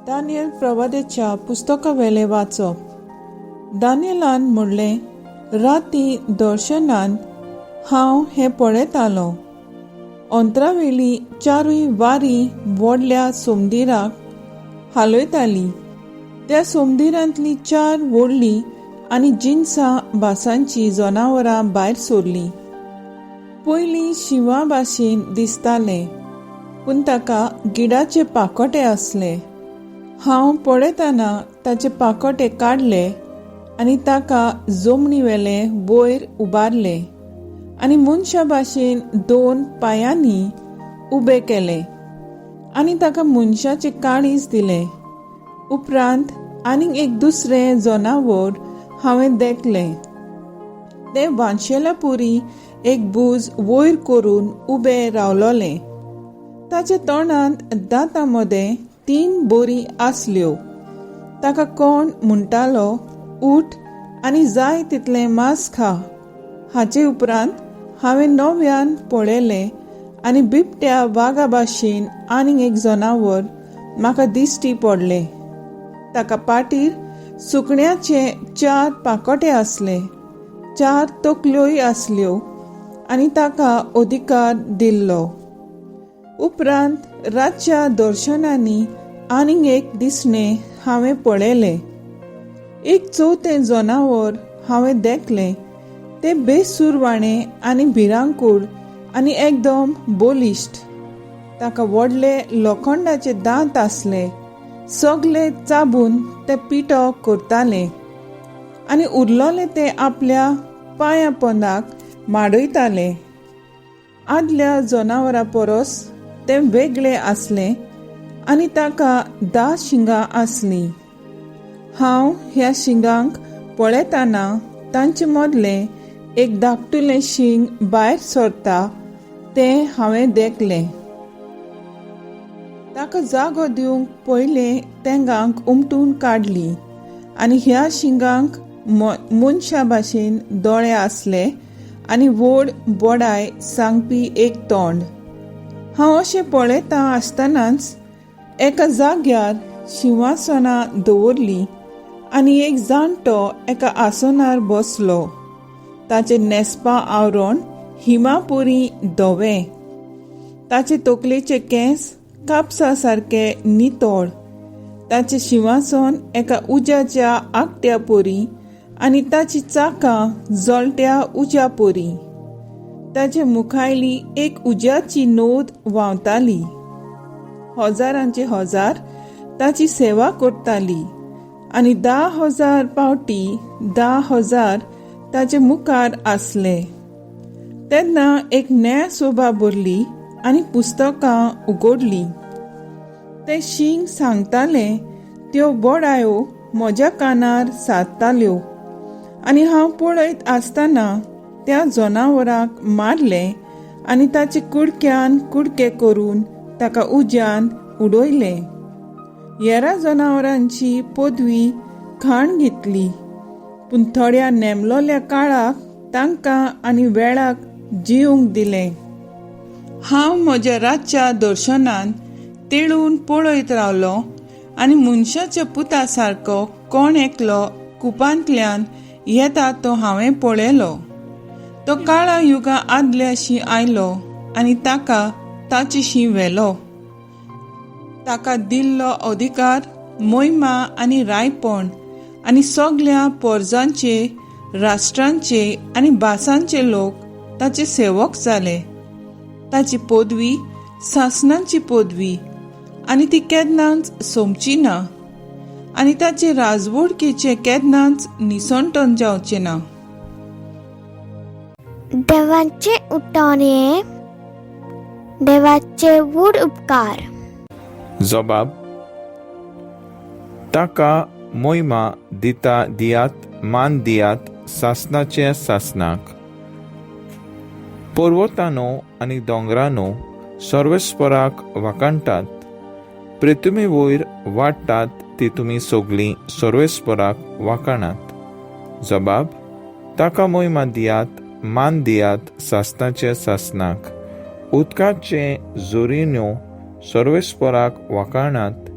Daniel प्रवादेच्या पुस्तकावेले वाचप. दानियलान म्हणलें, राती दर्शनान हांव हें पळयतालों. अंतरावेली चारूय वारी व्हडल्या सोमदिराक हालयतालीं. त्या सोमदिरांतलीं 4 व्हडलीं आनी जिन्सां भासांचीं जनावरां भायर सरलीं. पयलीं शिवा भाशेन दिसतालें, पूण ताका गिडाचे पाकोटे आसले. हांव पळयतना ताचे पाकोटे काडले आनी ताका जमनीवेले वयर उबारले आनी मनशा भाशेन 2 पांयांनी उबे केले आनी ताका मनशाचे काळीज दिले. उपरांत आनीक एक दुसरें जनावर हांवें देखलें. तें वांशेला पुरी एक बूज वयर करून उबें रावलोलें. ताच्या तोंडांत दांतां मदें 3 बोरी आसल्यो. ताका कोण म्हणटालो, उठ आनी जाय तितलें मांस खा. हाचे उपरांत हांवें नव्यान पळयलें आनी बिबट्या वागा भाशेन आनीक एक जनावर म्हाका दिश्टी पडलें. ताका पाटीर सुकण्याचे 4 पाकोटे आसले, 4 तकल्योय आसल्यो आनी ताका अधिकार दिल्लो. उपरांत रातच्या दर्शनांनी आनीक एक दिसणें हांवें पळयलें. एक 4थें जनावर हांवें देखलें. तें बेसुरवाणें आनी भिरांकूळ आनी एकदम बोलिश्ट. ताका व्हडले लोखंडाचे दांत आसले. सगळे चाबून ते पिठो करताले आनी उरलोले ते आपल्या पांयां पोंदाक माडयताले. आदल्या जनावरां परस तें वेगळें आसलें आनी ताका 10 शिंगां आसलीं. हांव ह्या शिंगांक पळयतना तांचे मदलें एक धाकटुलें शिंग भायर सरता तें हांवें देखलें. ताका जागो दिवंक पयलें तेंगांक उमटून काडली आनी ह्या शिंगांक मनशा भाशेन दोळे आसले आनी व्हड बोडाय सांगपी एक तोंड. हांव अशें पळयता आसतनाच एका जाग्यार सिंहासनां दवरलीं आनी एक जाणटो एका आसनार बसलो. ताचे नेस्पां आवरण हिमापुरी धवें. ताचे तकलेचे केंस कापसा सारके नितळ. ताचें सिंहासन एका उज्याच्या आकट्या पोरी आनी ताची चाकां जळट्या उज्या पोरी. ताचे मुखायली एक उज्याची नोद व्हांवताली. हजारांचे हजार ताची सेवा करताली आनी 10,000 पावटी 10,000 ताचे मुखार आसले. तेन्ना एक नया सोबा भरली आनी पुस्तकां उगडलीं. ते शिंग सांगताले त्यो बोडायो म्हज्या कानार सादताल्यो आनी हांव पळयत आसतना त्या जनावराक मारलें आनी ताचे कुडक्यान कुडके करून ताका उज्यान उडयलें. हेरा जनावरांची पदवी खाण घेतली, पूण थोड्या नेमलोल्या काळाक तांकां आनी वेळाक जिवंक दिलें. हांव म्हज्या रातच्या दर्शनान तेळून पळयत रावलो आनी मनशाच्या पुता सारको कोण एकलो कुपांतल्यान येता तो हांवें पळयलो. तो काळा युगा आदल्याशी आयलो आनी ताका ताचेशी व्हेलो. ताका दिल्लो अधिकार, मोहिमा आनी रायपण आनी सगळ्या परजांचे, राष्ट्रांचे आनी भासांचे लोक ताचे सेवक जाले. ताची पदवी सासणांची पदवी आनी ती केन्नाच सोंपची ना आनी ताचे राजवडकेचे केन्नाच निसंटन जावचे ना. देवाचे उठणे, देवाचे वूड उपकार. जबाब. ताका मोहिमा दिता दियात, मान दियात सासणाचे सासणाक. पर्वतानो आनी दोंगरानो सर्वेस्पराक वाकाणटात. पृथ्वी वयर वाडटात ती तुमी सगळीं सर्वेस्पराक वाकाणात. जबाब. ताका मोहिमा दियात, मान दियात सासणाचे सासणाक. उदकाचे जोरिन्यो सर्वेस्पराक वाकाणात.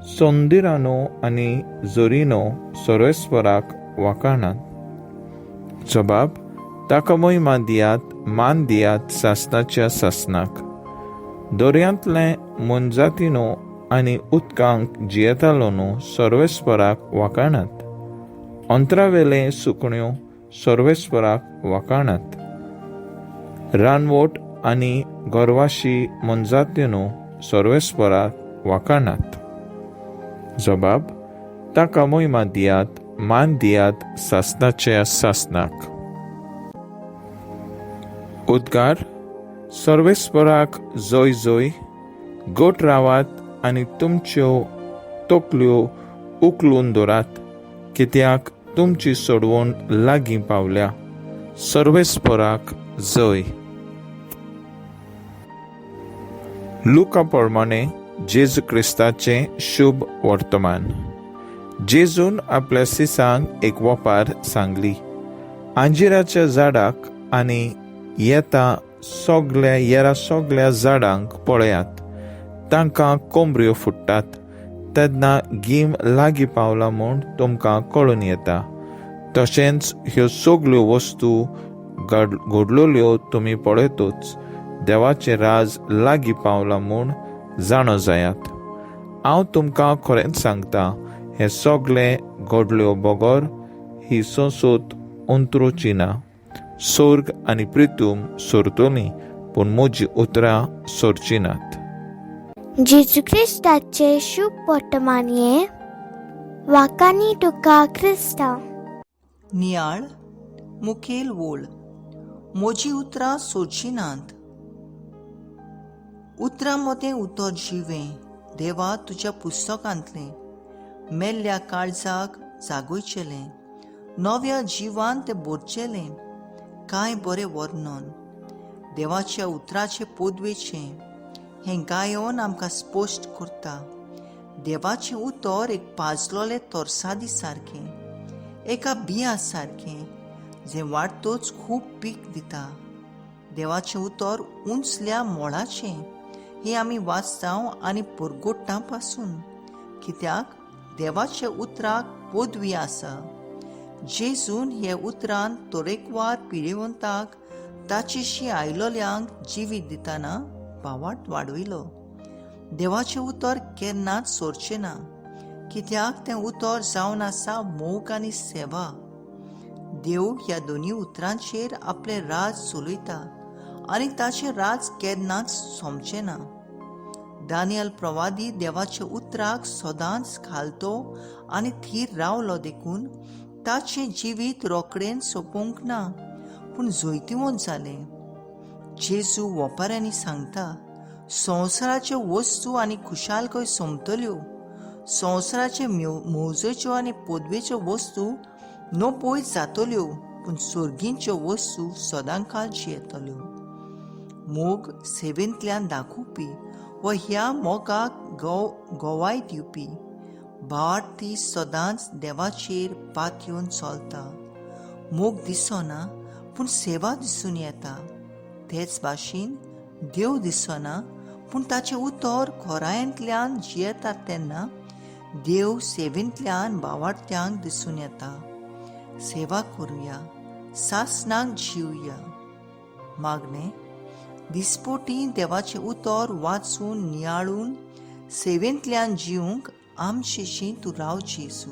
सोंदिरानो आनी जोरिनो सर्वेस्पराक वाखाणात. जबाब: ताका मोहिमा दियात, मान दियात सासणाच्या सासणाक. दोर्यांतले मोनजातीनो आनी उदकांक जियेतालो न्हू सर्वेस्पराक वाखाणात. अंतरावेले सुकण्यो सर्वेस्पराक वाखाणात. रानवट आनी गोरवाशी मोनजातीनो सर्वेस्पराक वाखाणात. जबाब: ताका मोहिमा दियात, मान दियात सासणाच्या सासणाक. उद्गार: सर्वेस्पराक जोय जोय. गोट रावात आनी तुमच्यो तोकल्यो उखलून दवरात, कित्याक तुमची सोडवण लागीं पावल्या. सर्वेस्पराक जय. लुका प्रमाणे जेजू क्रिस्ताचें शुभ वर्तमान. जेजून आपल्या सिसांक एक वपार सांगली. आंजिराच्या झाडाक आनी येरा सगळ्या झाडांक पळयात, तांकां कोंबऱ्यो फुट्टात, तेन्ना गीम लागीं पावला म्हूण तुमकां कळून येता. तशेंच ह्यो सगळ्यो वस्तू घडलोल्यो तुमी पळयतूच देवाचें राज लागीं पावला म्हूण जाणो जायात. हांव तुमकां खरेंच सांगता, हे सगळे घडल्यो बगर ही संसोत अंतरुची ना. स्वर्ग आनी पृथ्वी सोरतली, पूण म्हजी उतरां सोरची नात. जेजू क्रिस्ताचे शुभ वर्तमान हे वाकानी तुका क्रिस्ता. नियाळ मुखेल वोळ. म्हजी उतरां सोडची नात. उतरां मोतें उतर जिवें देवा तुज्या पुस्तकांतलें. मेल्ल्या काळजाक जागोयचेलें, नव्या जिवान तें भरचेलें. कांय बरें वर्णन देवाच्या उतराचे पोदवेचें हें गायोन आमकां स्पश्ट करता. देवाचें उतर एक पाजलोलें तोरसादी सारकें, एका बिया सारकें जें वाडटोच खूब पीक दिता. देवाचें उतर उंचल्या मोळाचें हें आमी वाचतांव आनी परगोट्टां पासून, कित्याक देवाच्या उतराक पोदवी आसा. जेजून हे उतरान तरेकवार पिडेवंताक ताचेशी आयलोल्यांक जिवीत दितना भावार्थ वाडयलो. देवाचें उतर केन्नाच सोरचें ना, कित्याक तें उतर जावन आसा मोग आनी सेवा. देव ह्या दोनी उतरांचेर आपलें राज चलयता आनी ताचें राज केन्नाच सोंपचें ना. दानियल प्रवादी देवाच्या उतराक सदांच घालतो आनी थीर रावलो देखून ताचें जिवीत रोखडेन सोंपूंक ना, पूण जैतिवंत जालें. जेजू वपाऱ्यांनी सांगता, संवसाराच्यो वस्तू आनी खुशालकाय सोंपतल्यो. संवसाराचे मोजेच्यो आनी पोदवेच्यो वस्तू नोपोयत जातल्यो, पूण सर्गींच्यो वस्तू सदांकाळ जियेतल्यो. मोग सेवेंतल्यान दाखोवपी व ह्या मोगाक गोवाय दिवपी भावार्थी सदांच देवाचेर पात येवन चलता. मोग दिसना, पूण सेवा दिसून येता. तेच भाशेन देव दिसना, पूण ताचें उतर खोरायेंतल्यान जियेता तेन्ना देव सेवेंतल्यान भावार्थ्यांक दिसून येता. सेवा करुया, सासणाक जिवया. मागणें: दिसपोटी देवाचें उतर वाचून नियाळून सेवेंतल्यान जिवंक आमचेशी तूं राव जेजू.